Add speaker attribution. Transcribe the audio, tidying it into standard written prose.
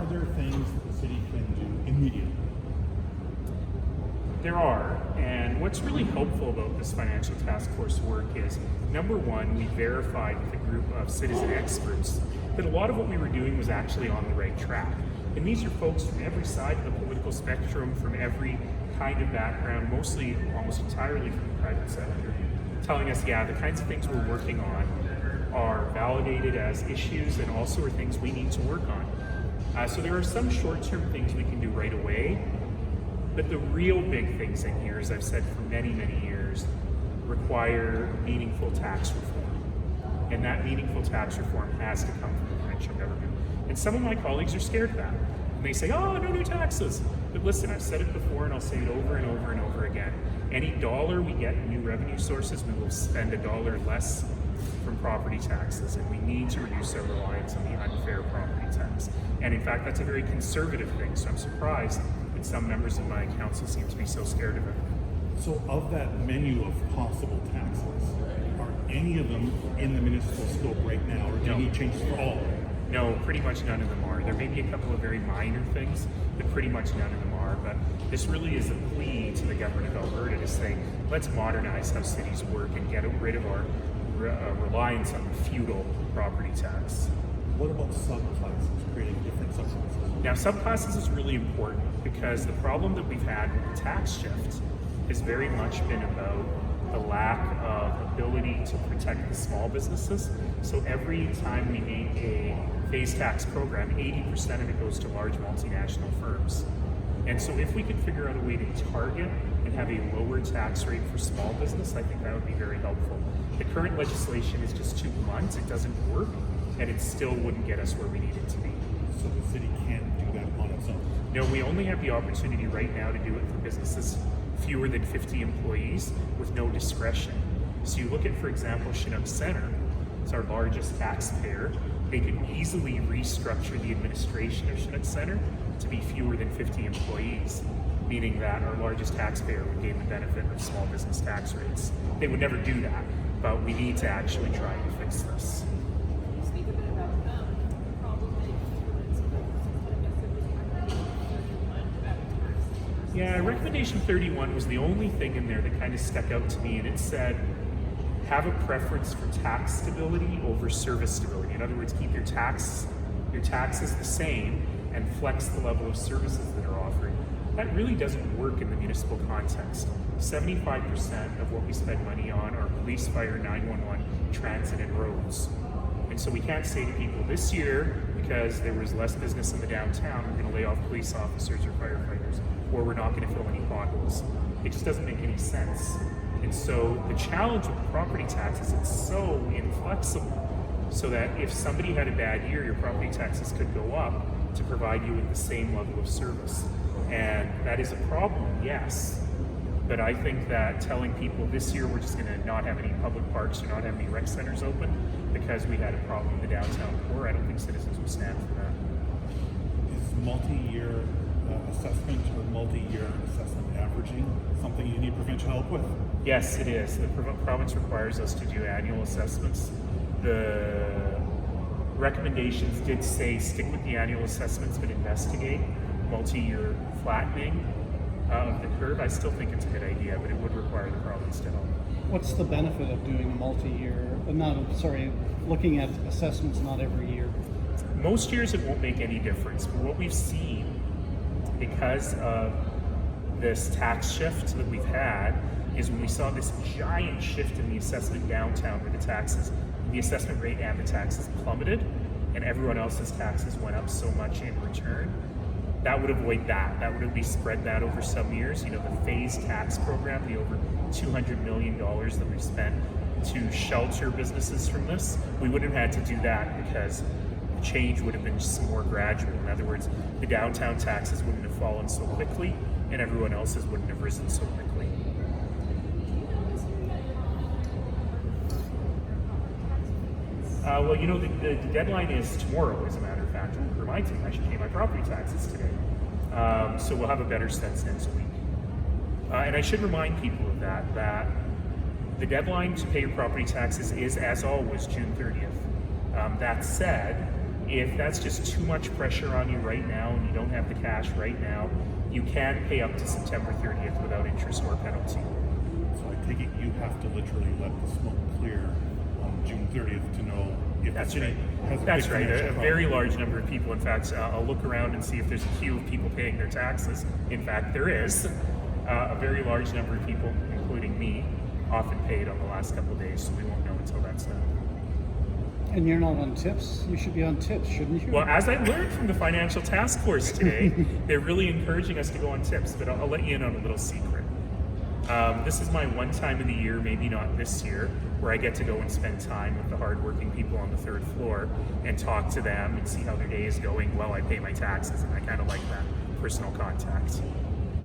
Speaker 1: there things that the city can do immediately?
Speaker 2: There are, and what's really hopeful about this financial task force work is, number one, we verified with a group of citizen experts that a lot of what we were doing was actually on the right track. And these are folks from every side of the political spectrum, from every kind of background, mostly almost entirely from the private sector, telling us, yeah, the kinds of things we're working on are validated as issues and also are things we need to work on. So there are some short-term things we can do right away, but the real big things in here, as I've said for many, many years, require meaningful tax reform. And that meaningful tax reform has to come from the provincial government. And some of my colleagues are scared of that. And they say, oh, no new taxes. But listen, I've said it before and I'll say it over and over and over again. Any dollar we get in new revenue sources, we will spend $1 less from property taxes, and we need to reduce our reliance on the unfair property tax. And in fact, that's a very conservative thing, so I'm surprised that some members of my council seem to be so scared of it.
Speaker 1: So of that menu of possible taxes, are any of them in the municipal scope right now, or do you need changes for all of them?
Speaker 2: No, pretty much none of them are. There may be a couple of very minor things, but pretty much none of them are. But this really is a plea to the government of Alberta to say, let's modernize how cities work and get rid of our reliance on the feudal property tax.
Speaker 1: What about subclasses, creating different subclasses?
Speaker 2: Now, subclasses is really important because the problem that we've had with the tax shift has very much been about the lack of ability to protect the small businesses. So every time we make a phase tax program, 80% of it goes to large multinational firms. And so if we could figure out a way to target and have a lower tax rate for small business, I think that would be very helpful. The current legislation is just too blunt, it doesn't work, and it still wouldn't get us where we need it to be.
Speaker 1: So the city can't do that on its own?
Speaker 2: No, we only have the opportunity right now to do it for businesses fewer than 50 employees with no discretion. So you look at, for example, Chinook Centre, it's our largest taxpayer. They could easily restructure the administration of Chinook Centre to be fewer than 50 employees, meaning that our largest taxpayer would gain the benefit of small business tax rates. They would never do that, but we need to actually try and fix this.
Speaker 3: Can you speak a bit about the problem that influence tax?
Speaker 2: Yeah, recommendation 31 was the only thing in there that kind of stuck out to me, and it said, have a preference for tax stability over service stability. In other words, keep your taxes the same and flex the level of services that are offered. That really doesn't work in the municipal context. 75% of what we spend money on are police, fire, 911, transit, and roads. And so we can't say to people this year, because there was less business in the downtown, we're going to lay off police officers or firefighters, or we're not going to fill any potholes. It just doesn't make any sense. And so the challenge with property taxes, it's so inflexible, so that if somebody had a bad year, your property taxes could go up to provide you with the same level of service. And that is a problem, yes. But I think that telling people this year we're just going to not have any public parks or not have any rec centers open because we had a problem in the downtown core, I don't think citizens will stand for that.
Speaker 1: Is multi-year assessment or multi-year assessment averaging something you need provincial help with?
Speaker 2: Yes, it is. The province requires us to do annual assessments. The recommendations did say stick with the annual assessments but investigate multi-year flattening of the curve. I still think it's a good idea, but it would require the province to help.
Speaker 4: What's the benefit of doing a multi-year, looking at assessments not every year?
Speaker 2: Most years it won't make any difference, but what we've seen because of this tax shift that we've had is when we saw this giant shift in the assessment downtown where the assessment rate and the taxes plummeted and everyone else's taxes went up so much in return. That would avoid that. That would at least spread that over some years. You know, the phase tax program, the over $200 million that we've spent to shelter businesses from this, we wouldn't have had to do that because the change would have been just more gradual. In other words, the downtown taxes wouldn't have fallen so quickly and everyone else's wouldn't have risen so quickly. Well, you know, the deadline is tomorrow, as a matter of fact. It reminds me, I should pay my property taxes today. So we'll have a better sense next week. And I should remind people of that the deadline to pay your property taxes is, as always, June 30th. That said, If that's just too much pressure on you right now and you don't have the cash right now, you can pay up to September 30th without interest or penalty.
Speaker 1: So I take it you have to literally let the smoke clear on June 30th to know if
Speaker 2: That's
Speaker 1: the city
Speaker 2: right.
Speaker 1: has a
Speaker 2: That's
Speaker 1: big
Speaker 2: right.
Speaker 1: financial
Speaker 2: A
Speaker 1: problem.
Speaker 2: very large number of people. In fact, I'll look around and see if there's a queue of people paying their taxes. In fact, there is. A very large number of people, including me, often paid on the last couple of days, so we won't know until that's done.
Speaker 4: And you're not on tips? You should be on tips, shouldn't you?
Speaker 2: Well, as I learned from the financial task force today, they're really encouraging us to go on tips, but I'll let you in on a little secret. This is my one time in the year, maybe not this year, where I get to go and spend time with the hardworking people on the third floor and talk to them and see how their day is going while I pay my taxes, and I kind of like that personal contact.